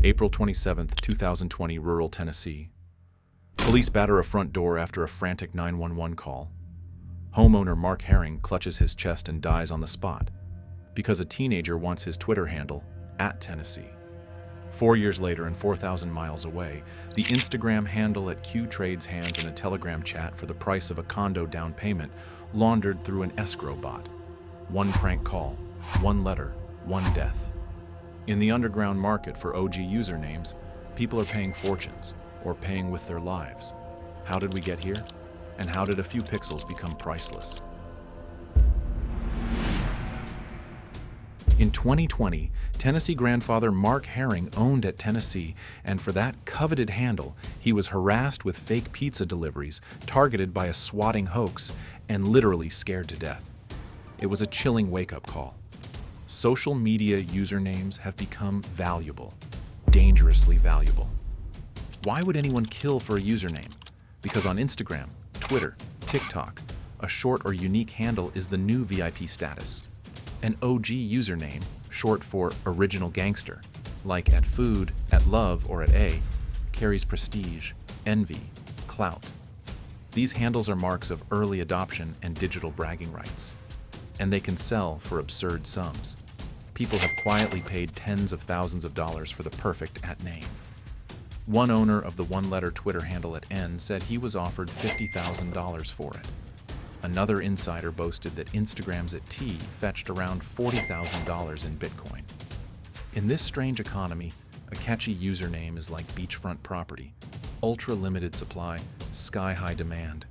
April 27, 2020, rural Tennessee. Police batter a front door after a frantic 911 call. Homeowner Mark Herring clutches his chest and dies on the spot because a teenager wants his Twitter handle @Tennessee. 4 years later and 4,000 miles away, the Instagram handle at Q trades hands in a Telegram chat for the price of a condo down payment laundered through an escrow bot. One prank call, one letter, one death. In the underground market for OG usernames, people are paying fortunes, or paying with their lives. How did we get here? And how did a few pixels become priceless? In 2020, Tennessee grandfather Mark Herring owned @Tennessee, and for that coveted handle, he was harassed with fake pizza deliveries, targeted by a swatting hoax, and literally scared to death. It was a chilling wake-up call. Social media usernames have become valuable, dangerously valuable. Why would anyone kill for a username? Because on Instagram, Twitter, TikTok, a short or unique handle is the new VIP status. An OG username, short for original gangster, like @Food, @Love, or @A, carries prestige, envy, clout. These handles are marks of early adoption and digital bragging rights, and they can sell for absurd sums. People have quietly paid tens of thousands of dollars for the perfect @name. One owner of the one-letter Twitter handle @N said he was offered $50,000 for it. Another insider boasted that Instagram's @T fetched around $40,000 in Bitcoin. In this strange economy, a catchy username is like beachfront property. Ultra-limited supply, sky-high demand.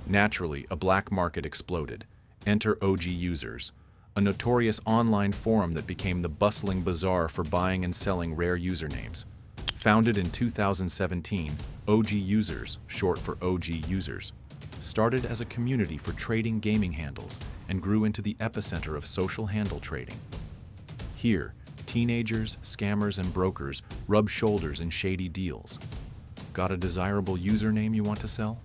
Naturally, a black market exploded. Enter OG Users, a notorious online forum that became the bustling bazaar for buying and selling rare usernames. Founded in 2017, OG Users, short for OG Users, started as a community for trading gaming handles and grew into the epicenter of social handle trading. Here, teenagers, scammers, and brokers rub shoulders in shady deals. Got a desirable username you want to sell?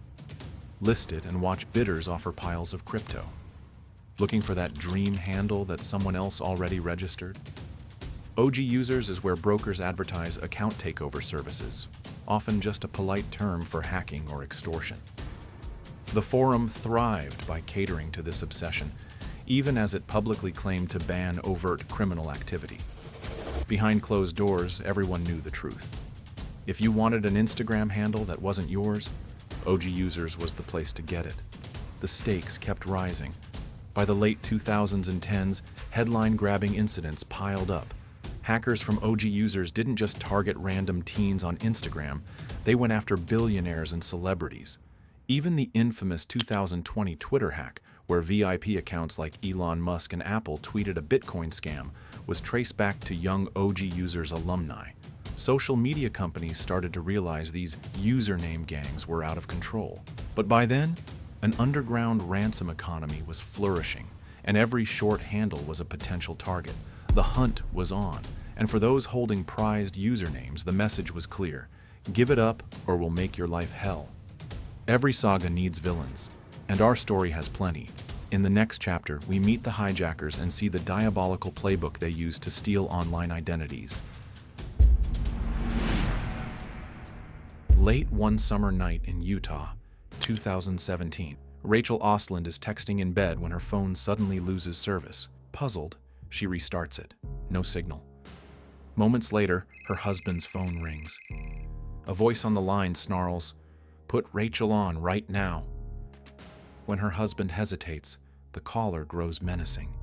List it and watch bidders offer piles of crypto. Looking for that dream handle that someone else already registered? OG Users is where brokers advertise account takeover services, often just a polite term for hacking or extortion. The forum thrived by catering to this obsession, even as it publicly claimed to ban overt criminal activity. Behind closed doors, everyone knew the truth. If you wanted an Instagram handle that wasn't yours, OG Users was the place to get it. The stakes kept rising. By the late 2000s and 10s, headline-grabbing incidents piled up. Hackers from OG Users didn't just target random teens on Instagram, they went after billionaires and celebrities. Even the infamous 2020 Twitter hack, where VIP accounts like Elon Musk and Apple tweeted a Bitcoin scam, was traced back to young OG Users alumni. Social media companies started to realize these username gangs were out of control. But by then, an underground ransom economy was flourishing, and every short handle was a potential target. The hunt was on, and for those holding prized usernames, the message was clear: give it up or we'll make your life hell. Every saga needs villains, and our story has plenty. In the next chapter, we meet the hijackers and see the diabolical playbook they use to steal online identities. Late one summer night in Utah, 2017. Rachel Ostland is texting in bed when her phone suddenly loses service. Puzzled, she restarts it. No signal. Moments later, her husband's phone rings. A voice on the line snarls, "Put Rachel on right now." When her husband hesitates, the caller grows menacing.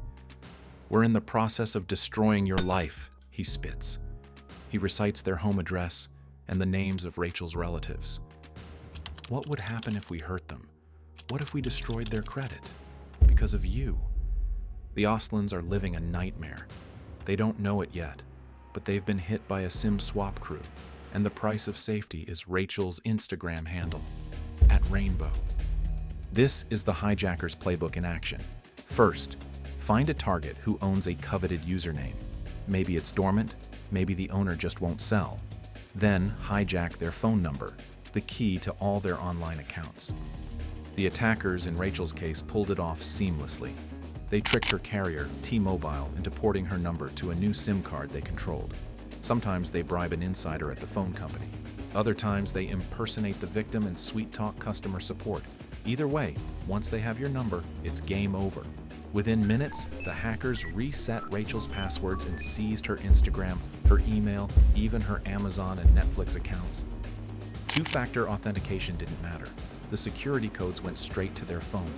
"We're in the process of destroying your life," he spits. He recites their home address and the names of Rachel's relatives. What would happen if we hurt them? What if we destroyed their credit? Because of you. The Ostlands are living a nightmare. They don't know it yet, but they've been hit by a SIM swap crew, and the price of safety is Rachel's Instagram handle, @Rainbow. This is the hijacker's playbook in action. First, find a target who owns a coveted username. Maybe it's dormant, maybe the owner just won't sell. Then hijack their phone number, the key to all their online accounts. The attackers in Rachel's case pulled it off seamlessly. They tricked her carrier, T-Mobile, into porting her number to a new SIM card they controlled. Sometimes they bribe an insider at the phone company. Other times they impersonate the victim and sweet-talk customer support. Either way, once they have your number, it's game over. Within minutes, the hackers reset Rachel's passwords and seized her Instagram, her email, even her Amazon and Netflix accounts. Two-factor authentication didn't matter. The security codes went straight to their phone.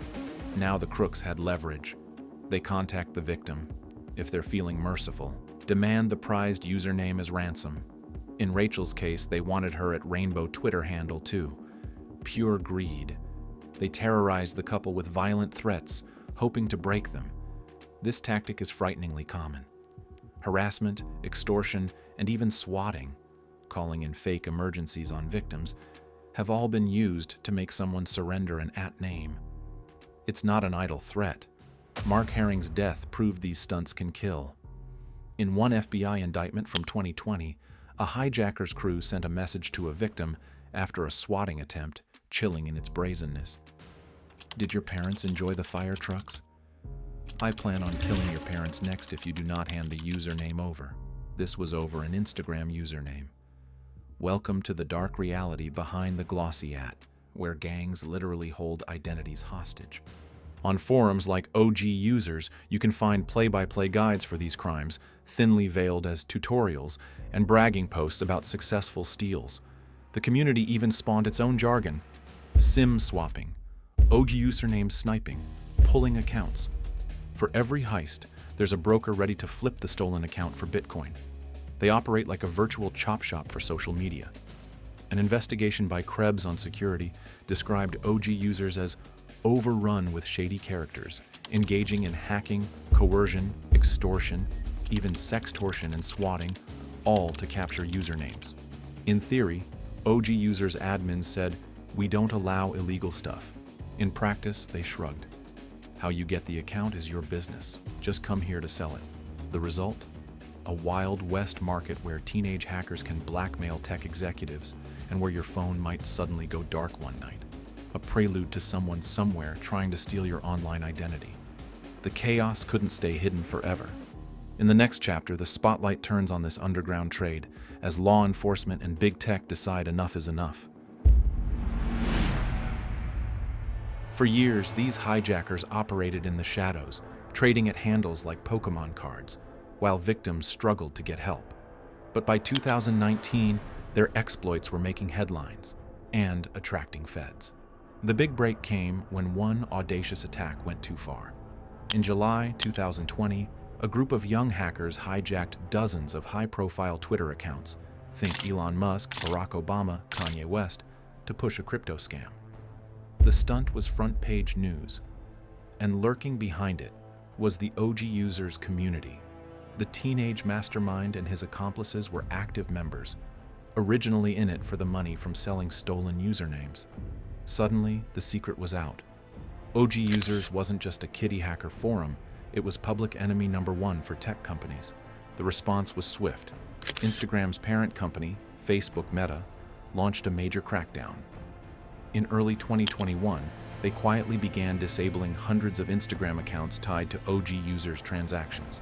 Now the crooks had leverage. They contact the victim. If they're feeling merciful, demand the prized username as ransom. In Rachel's case, they wanted her at Rainbow Twitter handle too. Pure greed. They terrorized the couple with violent threats, hoping to break them. This tactic is frighteningly common. Harassment, extortion, and even swatting, calling in fake emergencies on victims, have all been used to make someone surrender an @name. It's not an idle threat. Mark Herring's death proved these stunts can kill. In one FBI indictment from 2020, a hijacker's crew sent a message to a victim after a swatting attempt, chilling in its brazenness. Did your parents enjoy the fire trucks? I plan on killing your parents next if you do not hand the username over. This was over an Instagram username. Welcome to the dark reality behind the glossy where gangs literally hold identities hostage. On forums like OG Users, you can find play-by-play guides for these crimes, thinly veiled as tutorials, and bragging posts about successful steals. The community even spawned its own jargon: SIM swapping, OG username sniping, pulling accounts. For every heist, there's a broker ready to flip the stolen account for Bitcoin. They operate like a virtual chop shop for social media. An investigation by Krebs on Security described OG Users as overrun with shady characters, engaging in hacking, coercion, extortion, even sextortion and swatting, all to capture usernames. In theory, OG Users admins said, "We don't allow illegal stuff." In practice, they shrugged. How you get the account is your business. Just come here to sell it. The result? A Wild West market where teenage hackers can blackmail tech executives and where your phone might suddenly go dark one night. A prelude to someone somewhere trying to steal your online identity. The chaos couldn't stay hidden forever. In the next chapter, the spotlight turns on this underground trade as law enforcement and big tech decide enough is enough. For years, these hijackers operated in the shadows, trading at handles like Pokemon cards, while victims struggled to get help. But by 2019, their exploits were making headlines and attracting feds. The big break came when one audacious attack went too far. In July 2020, a group of young hackers hijacked dozens of high-profile Twitter accounts, think Elon Musk, Barack Obama, Kanye West, to push a crypto scam. The stunt was front-page news, and lurking behind it was the OG Users community. The teenage mastermind and his accomplices were active members, originally in it for the money from selling stolen usernames. Suddenly, the secret was out. OG Users wasn't just a kiddie hacker forum, it was public enemy number one for tech companies. The response was swift. Instagram's parent company, Facebook Meta, launched a major crackdown. In early 2021, they quietly began disabling hundreds of Instagram accounts tied to OG Users transactions.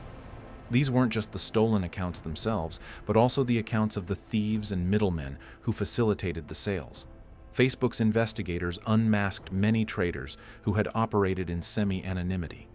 These weren't just the stolen accounts themselves, but also the accounts of the thieves and middlemen who facilitated the sales. Facebook's investigators unmasked many traders who had operated in semi-anonymity.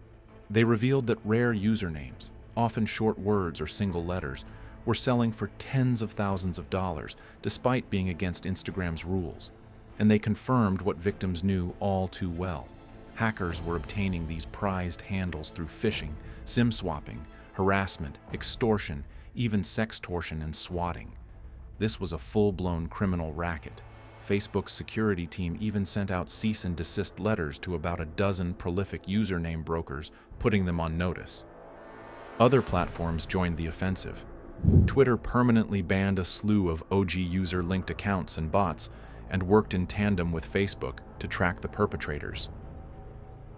They revealed that rare usernames, often short words or single letters, were selling for tens of thousands of dollars, despite being against Instagram's rules. And they confirmed what victims knew all too well. Hackers were obtaining these prized handles through phishing, SIM swapping, harassment, extortion, even sextortion and swatting. This was a full-blown criminal racket. Facebook's security team even sent out cease and desist letters to about a dozen prolific username brokers, putting them on notice. Other platforms joined the offensive. Twitter permanently banned a slew of OG user-linked accounts and bots and worked in tandem with Facebook to track the perpetrators.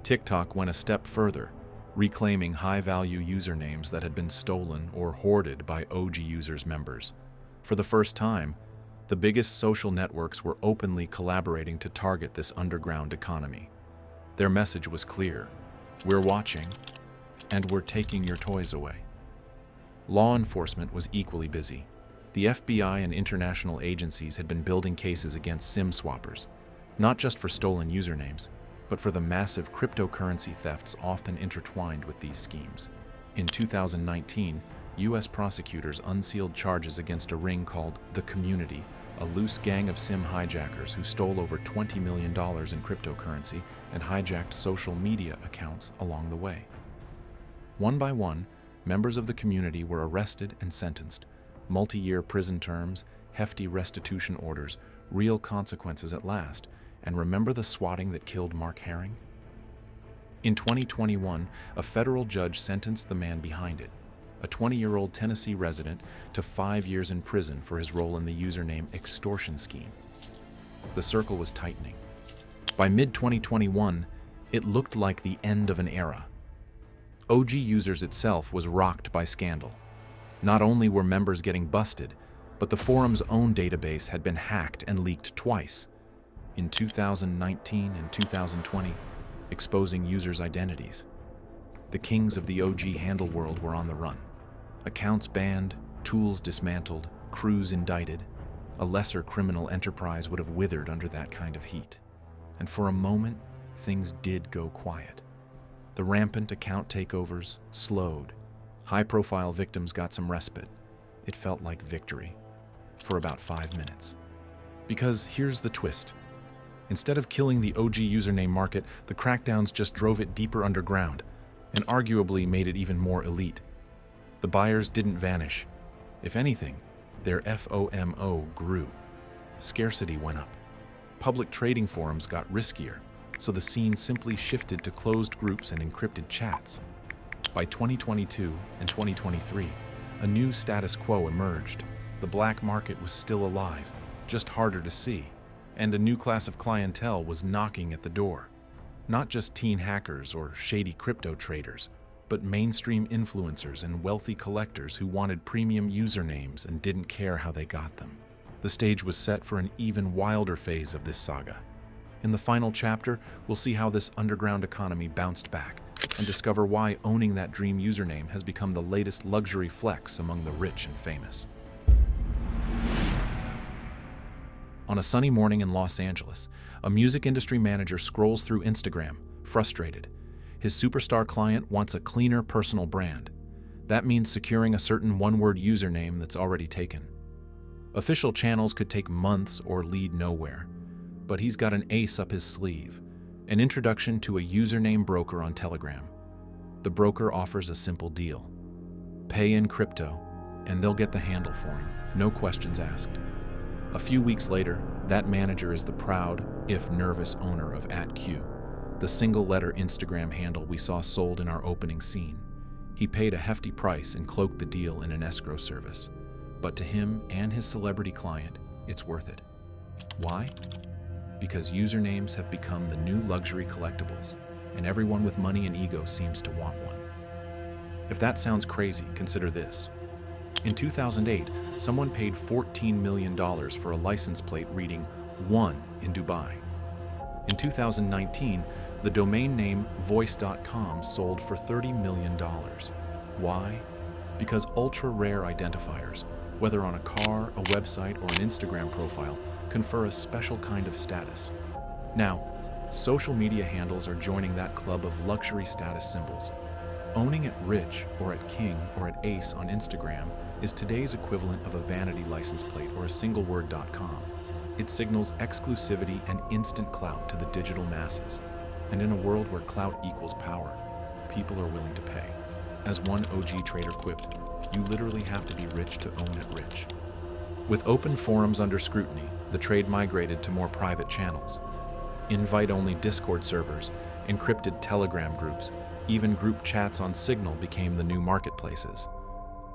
TikTok went a step further, reclaiming high-value usernames that had been stolen or hoarded by OG Users members. For the first time, the biggest social networks were openly collaborating to target this underground economy. Their message was clear: we're watching, and we're taking your toys away. Law enforcement was equally busy. The FBI and international agencies had been building cases against SIM swappers, not just for stolen usernames, but for the massive cryptocurrency thefts often intertwined with these schemes. In 2019, U.S. prosecutors unsealed charges against a ring called The Community, a loose gang of SIM hijackers who stole over $20 million in cryptocurrency and hijacked social media accounts along the way. One by one, members of the community were arrested and sentenced. Multi-year prison terms, hefty restitution orders, real consequences at last. And remember the swatting that killed Mark Herring? In 2021, a federal judge sentenced the man behind it, a 20-year-old Tennessee resident, to 5 years in prison for his role in the username extortion scheme. The circle was tightening. By mid-2021, it looked like the end of an era. OG Users itself was rocked by scandal. Not only were members getting busted, but the forum's own database had been hacked and leaked twice, in 2019 and 2020, exposing users' identities. The kings of the OG handle world were on the run. Accounts banned, tools dismantled, crews indicted. A lesser criminal enterprise would have withered under that kind of heat. And for a moment, things did go quiet. The rampant account takeovers slowed. High-profile victims got some respite. It felt like victory. For about 5 minutes. Because here's the twist. Instead of killing the OG username market, the crackdowns just drove it deeper underground, and arguably made it even more elite. The buyers didn't vanish. If anything, their FOMO grew. Scarcity went up. Public trading forums got riskier, so the scene simply shifted to closed groups and encrypted chats. By 2022 and 2023, a new status quo emerged. The black market was still alive, just harder to see. And a new class of clientele was knocking at the door. Not just teen hackers or shady crypto traders, but mainstream influencers and wealthy collectors who wanted premium usernames and didn't care how they got them. The stage was set for an even wilder phase of this saga. In the final chapter, we'll see how this underground economy bounced back and discover why owning that dream username has become the latest luxury flex among the rich and famous. On a sunny morning in Los Angeles, a music industry manager scrolls through Instagram, frustrated. His superstar client wants a cleaner personal brand. That means securing a certain one-word username that's already taken. Official channels could take months or lead nowhere, but he's got an ace up his sleeve, an introduction to a username broker on Telegram. The broker offers a simple deal. Pay in crypto, and they'll get the handle for him, no questions asked. A few weeks later, that manager is the proud, if nervous, owner of @Q, the single-letter Instagram handle we saw sold in our opening scene. He paid a hefty price and cloaked the deal in an escrow service. But to him and his celebrity client, it's worth it. Why? Because usernames have become the new luxury collectibles, and everyone with money and ego seems to want one. If that sounds crazy, consider this. In 2008, someone paid $14 million for a license plate reading "one" in Dubai. In 2019, the domain name voice.com sold for $30 million. Why? Because ultra-rare identifiers, whether on a car, a website, or an Instagram profile, confer a special kind of status. Now, social media handles are joining that club of luxury status symbols. Owning at Rich or at King or at Ace on Instagram is today's equivalent of a vanity license plate or a singleword.com. It signals exclusivity and instant clout to the digital masses. And in a world where clout equals power, people are willing to pay. As one OG trader quipped, you literally have to be rich to own at Rich. With open forums under scrutiny, the trade migrated to more private channels. Invite-only Discord servers, encrypted Telegram groups, even group chats on Signal became the new marketplaces.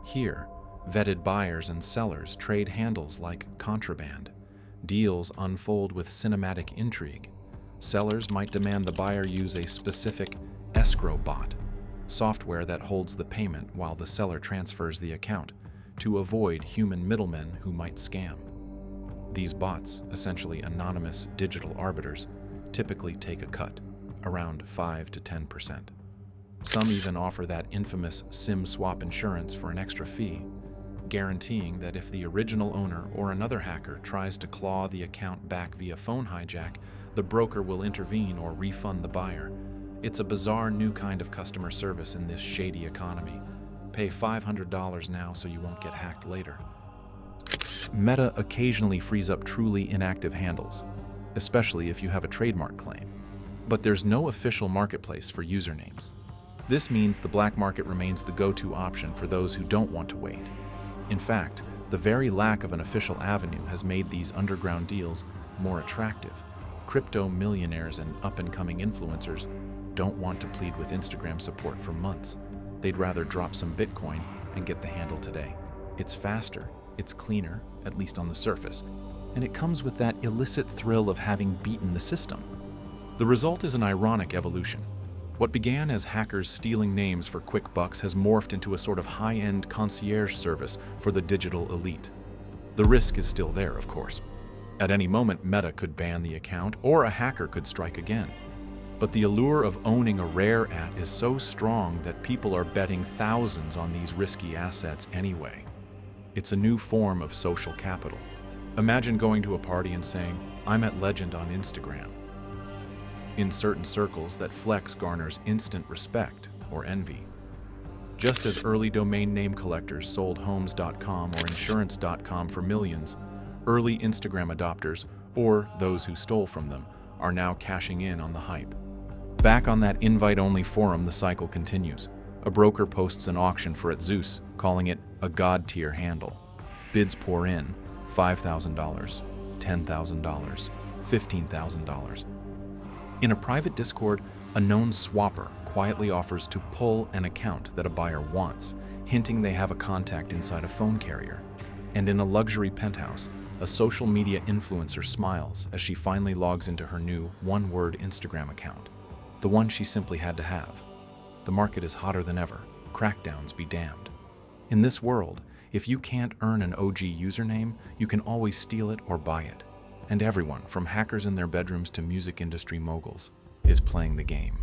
Here, vetted buyers and sellers trade handles like contraband. Deals unfold with cinematic intrigue. Sellers might demand the buyer use a specific escrow bot, software that holds the payment while the seller transfers the account, to avoid human middlemen who might scam. These bots, essentially anonymous digital arbiters, typically take a cut, around 5 to 10%. Some even offer that infamous SIM swap insurance for an extra fee. guaranteeing that if the original owner or another hacker tries to claw the account back via phone hijack, the broker will intervene or refund the buyer. It's a bizarre new kind of customer service in this shady economy. Pay $500 now so you won't get hacked later. Meta occasionally frees up truly inactive handles, especially if you have a trademark claim. But there's no official marketplace for usernames. This means the black market remains the go-to option for those who don't want to wait. In fact, the very lack of an official avenue has made these underground deals more attractive. Crypto millionaires and up-and-coming influencers don't want to plead with Instagram support for months. They'd rather drop some Bitcoin and get the handle today. It's faster, it's cleaner, at least on the surface, and it comes with that illicit thrill of having beaten the system. The result is an ironic evolution. What began as hackers stealing names for quick bucks has morphed into a sort of high-end concierge service for the digital elite. The risk is still there, of course. At any moment, Meta could ban the account, or a hacker could strike again. But the allure of owning a rare at is so strong that people are betting thousands on these risky assets anyway. It's a new form of social capital. Imagine going to a party and saying, "I'm at Legend on Instagram." In certain circles, that flex garners instant respect or envy. Just as early domain name collectors sold homes.com or insurance.com for millions, early Instagram adopters, or those who stole from them, are now cashing in on the hype. Back on that invite-only forum, the cycle continues. A broker posts an auction for its Zeus, calling it a god-tier handle. Bids pour in, $5,000, $10,000, $15,000. In a private Discord, a known swapper quietly offers to pull an account that a buyer wants, hinting they have a contact inside a phone carrier. And in a luxury penthouse, a social media influencer smiles as she finally logs into her new one-word Instagram account, the one she simply had to have. The market is hotter than ever. Crackdowns be damned. In this world, if you can't earn an OG username, you can always steal it or buy it. And everyone, from hackers in their bedrooms to music industry moguls, is playing the game.